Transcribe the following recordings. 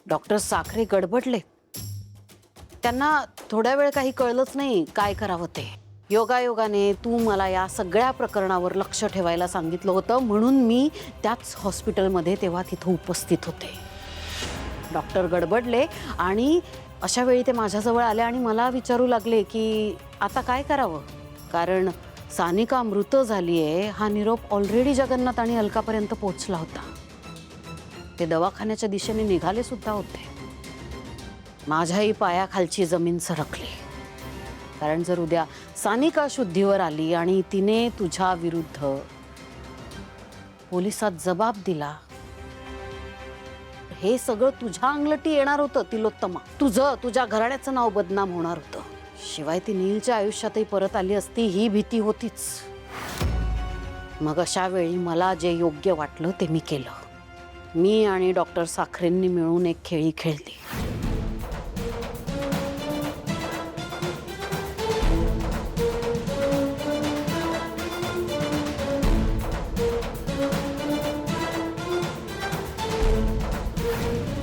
Doctor Sakhare गडबडले. त्यांना थोड्या वेळ काही कळलंच नाही काय करावं ते. योगायोगाने तू मला या सगळ्या प्रकरणावर लक्ष ठेवायला सांगितलं होतं, म्हणून मी त्याच हॉस्पिटलमध्ये तेव्हा तिथं उपस्थित होते. डॉक्टर गडबडले आणि अशा वेळी ते माझ्याजवळ आले आणि मला विचारू लागले की आता काय करावं, कारण सानिका मृत झालीये हा निरोप ऑलरेडी जगन्नाथ आणि अलकापर्यंत पोहोचला होता. ते दवाखान्याच्या दिशेने निघाले सुद्धा होते. माझ्याही पायाखालची जमीन सरकली, कारण जर उद्या सानिका शुद्धीवर आली आणि तिने तुझ्या विरुद्ध पोलिसात जबाब दिला, हे सगळं तुझ्या अंगलटी येणार होतं तिलोत्तमा. तुझ्या घराण्याचं नाव बदनाम होणार होतं. शिवाय ती नीलच्या आयुष्यातही परत आली असती ही भीती होतीच. मग अशा वेळी मला जे योग्य वाटलं ते मी केलं. मी आणि डॉक्टर साखरेंनी मिळून एक खेळी खेळली.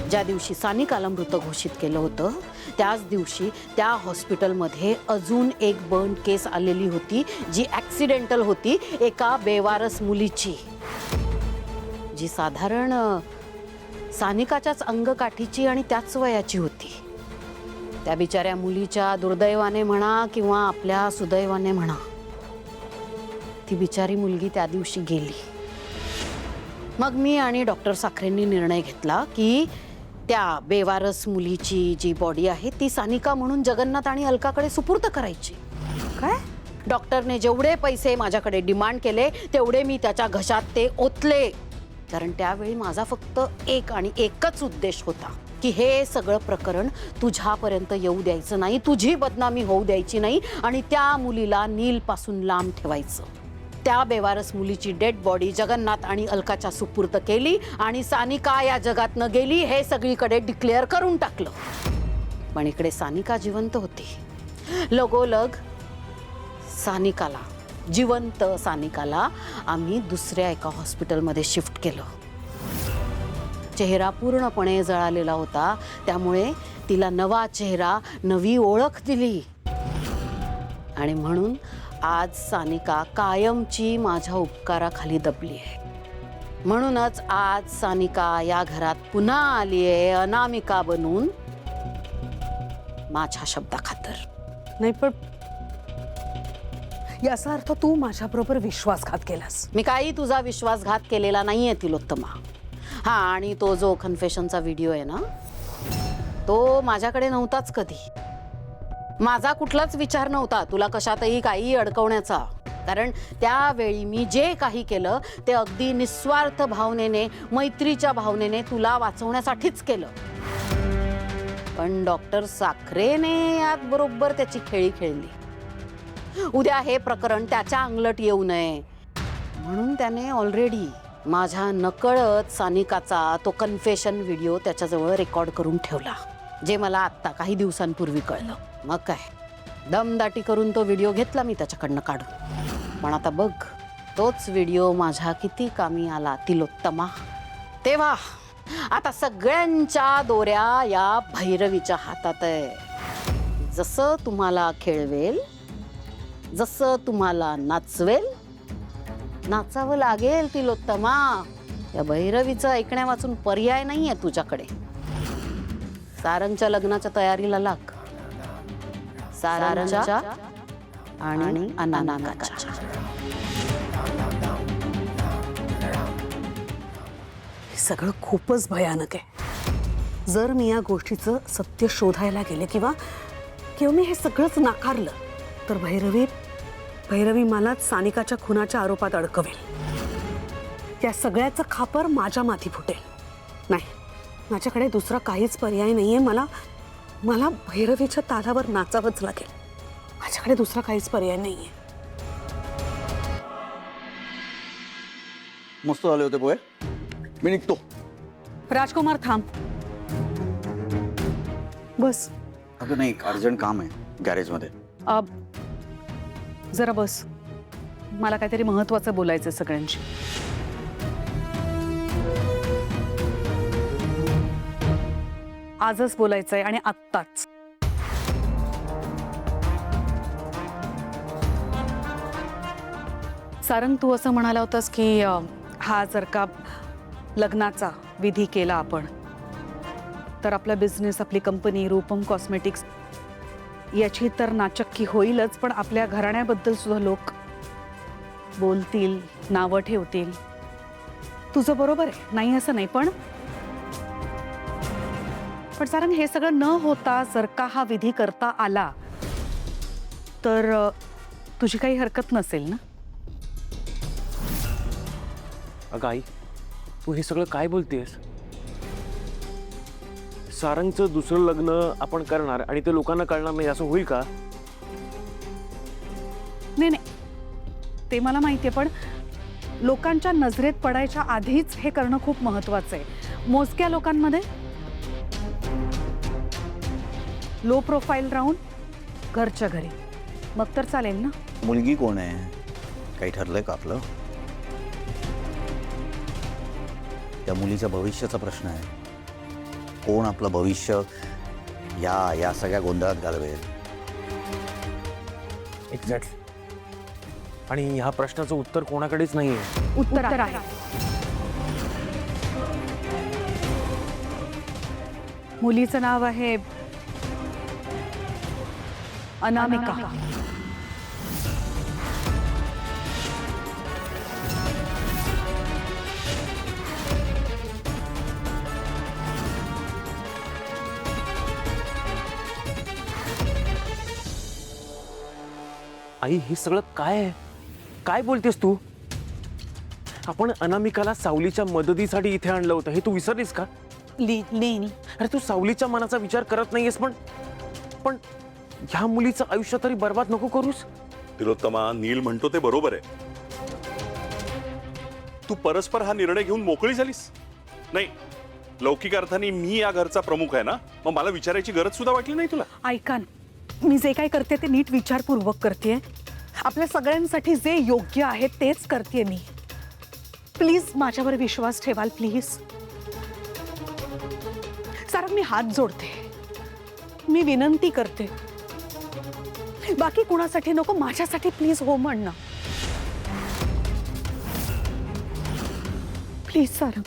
ज्या दिवशी सानिकाला मृत घोषित केलं होतं त्याच दिवशी त्या हॉस्पिटलमध्ये अजून एक बर्न केस आलेली होती, जी ॲक्सिडेंटल होती एका बेवारस मुलीची, जी साधारण सानिकाच्याच अंगकाठीची आणि त्याच वयाची होती. त्या बिचाऱ्या मुलीच्या दुर्दैवाने म्हणा किंवा आपल्या सुदैवाने म्हणा, ती बिचारी मुलगी त्या दिवशी गेली. मग मी आणि डॉक्टर साखरेंनी निर्णय घेतला की त्या बेवारस मुलीची जी बॉडी आहे ती सानिका म्हणून जगन्नाथ आणि अलकाकडे सुपूर्द करायची. काय? डॉक्टरने जेवढे पैसे माझ्याकडे डिमांड केले तेवढे मी त्याच्या घशात ते ओतले, कारण त्यावेळी माझा फक्त एक आणि एकच उद्देश होता की हे सगळं प्रकरण तुझ्यापर्यंत येऊ द्यायचं नाही, तुझी बदनामी होऊ द्यायची नाही आणि त्या मुलीला नीलपासून लांब ठेवायचं. त्या बेवारस मुलीची डेड बॉडी जगन्नाथ आणि अलकाच्या सुपूर्द केली आणि सानिका या जगात न गेली हे सगळीकडे डिक्लेअर करून टाकलं. पण इकडे सानिका जिवंत होती. लगोलग सानिकाला, जिवंत सानिकाला आम्ही दुसऱ्या एका हॉस्पिटलमध्ये शिफ्ट केलं. चेहरा पूर्णपणे जळालेला होता, त्यामुळे तिला नवा चेहरा, नवी ओळख दिली. आणि म्हणून आज सानिका कायमची माझ्या उपकाराखाली दबली आहे. म्हणूनच आज सानिका या घरात पुन्हा आली आहे अनामिका बनून, माझ्या शब्दाखातर. नाही, पण याचा अर्थ तू माझ्याबरोबर विश्वासघात केलास. मी काही तुझा विश्वासघात केलेला नाहीये तिलोत्तमा. हा, आणि तो जो कन्फेशनचा व्हिडिओ आहे ना, तो माझ्याकडे नव्हताच कधी. माझा कुठलाच विचार नव्हता तुला कशातही काही अडकवण्याचा, कारण त्यावेळी मी जे काही केलं ते अगदी निस्वार्थ भावनेने, मैत्रीच्या भावनेने तुला वाचवण्यासाठीच केलं. पण डॉक्टर साखरेने यात बरोबर त्याची खेळी खेळली. उद्या हे प्रकरण त्याच्या अंगलट येऊ नये म्हणून त्याने ऑलरेडी माझ्या नकळत सानिकाचा तो कन्फेशन व्हिडिओ त्याच्याजवळ रेकॉर्ड करून ठेवला, जे मला आत्ता काही दिवसांपूर्वी कळलं. मग काय, दमदाटी करून तो व्हिडिओ घेतला मी त्याच्याकडनं काढून. पण आता बघ, तोच व्हिडिओ माझ्या किती कामी आला तिलोत्तमा. तेव्हा आता सगळ्यांच्या दोऱ्या या भैरवीच्या हातात आहे. जसं तुम्हाला खेळवेल, जसं तुम्हाला नाचवेल, नाचावं लागेल तिलोत्तमा. या भैरवीचं ऐकण्या वाचून पर्याय नाहीये तुझ्याकडे. सारंगच्या लग्नाच्या तयारीला लाग. सारंगच्या आणि अनामिकाच्या. हे सगळं खूपच भयानक आहे. जर मी या गोष्टीचं सत्य शोधायला गेले किंवा मी हे सगळंच नाकारलं तर भैरवी मलाच सानिकाच्या खुनाच्या आरोपात अडकवेल. त्या सगळ्याचं खापर माझ्या माथी फुटेल. नाही, माझ्याकडे दुसरा काहीच पर्याय नाहीये. मला भैरवीच्या तालावर नाचावंच लागेल. माझ्याकडे दुसरा काहीच पर्याय नाहीये. मस्त झाले होते पोहे. मी निघतो. राजकुमार थांब. बस. अगं नाही, अर्जंट काम आहे गॅरेजमध्ये. जरा बस, मला काहीतरी महत्त्वाचं बोलायचं सगळ्यांशी. आजच बोलायचंय आणि आत्ताच. सारंग, तू असं म्हणाला होतास की हा जर का लग्नाचा विधी केला आपण तर आपला बिझनेस, आपली कंपनी रूपम कॉस्मेटिक्स याची तर नाचक्की होईलच, पण आपल्या घराण्याबद्दल सुद्धा लोक बोलतील, नावं ठेवतील. तुझं बरोबर आहे, नाही असं नाही, पण सारंग, हे सगळं न होता जर का हा विधी करता आला तर तुझी काही हरकत नसेल ना? अगं आई, तू हे सगळं काय बोलतेस? सारंगचं दुसरं लग्न आपण करणार आणि ते लोकांना कळणार नाही असं होईल का? नाही नाही, ते मला माहिती आहे, पण लोकांच्या नजरेत पडायच्या आधीच हे करणं खूप महत्वाचं आहे. मोजक्या लोकांमध्ये लो प्रोफाईल राहून घरच्या घरी, मग तर चालेल ना? मुलगी कोण आहे, काही ठरलंय का आपलं? त्या मुलीच्या भविष्याचा प्रश्न आहे. कोण आपलं भविष्य या सगळ्या गोंधळात घालवेल? एक्झॅक्टली. आणि ह्या प्रश्नाचं उत्तर कोणाकडेच नाहीये. उत्तर आहे. मुलीचं नाव आहे अनामिका. आई, हे सगळं काय आहे? काय बोलतेस तू? आपण अनामिकाला सावलीच्या मदतीसाठी इथे आणलं होतं, हे तू विसरलीस का? नील, अरे तू सावलीच्या मनाचा विचार करत नाहीयेस, पण ह्या मुलीचं आयुष्य तरी बर्बाद नको करूस. तिलोत्तमा, नील म्हणतो ते बरोबर आहे. तू परस्पर हा निर्णय घेऊन मोकळी झालीस. नाही, लौकिक अर्थाने मी या घरचा प्रमुख आहे ना, मग मला विचारायची गरज सुद्धा वाटली नाही तुला? ऐका, मी जे काय करते ते नीट विचारपूर्वक करते. आपल्या सगळ्यांसाठी जे योग्य आहे तेच करते मी. प्लीज माझ्यावर विश्वास ठेवाल, प्लीज. सारंग, मी हात जोडते, मी विनंती करते. बाकी कुणासाठी नको, माझ्यासाठी प्लीज हो म्हणणं. प्लीज सारंग.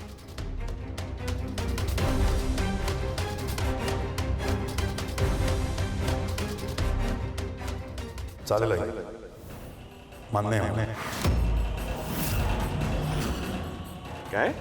चालेल आई, मान्य आहे. काय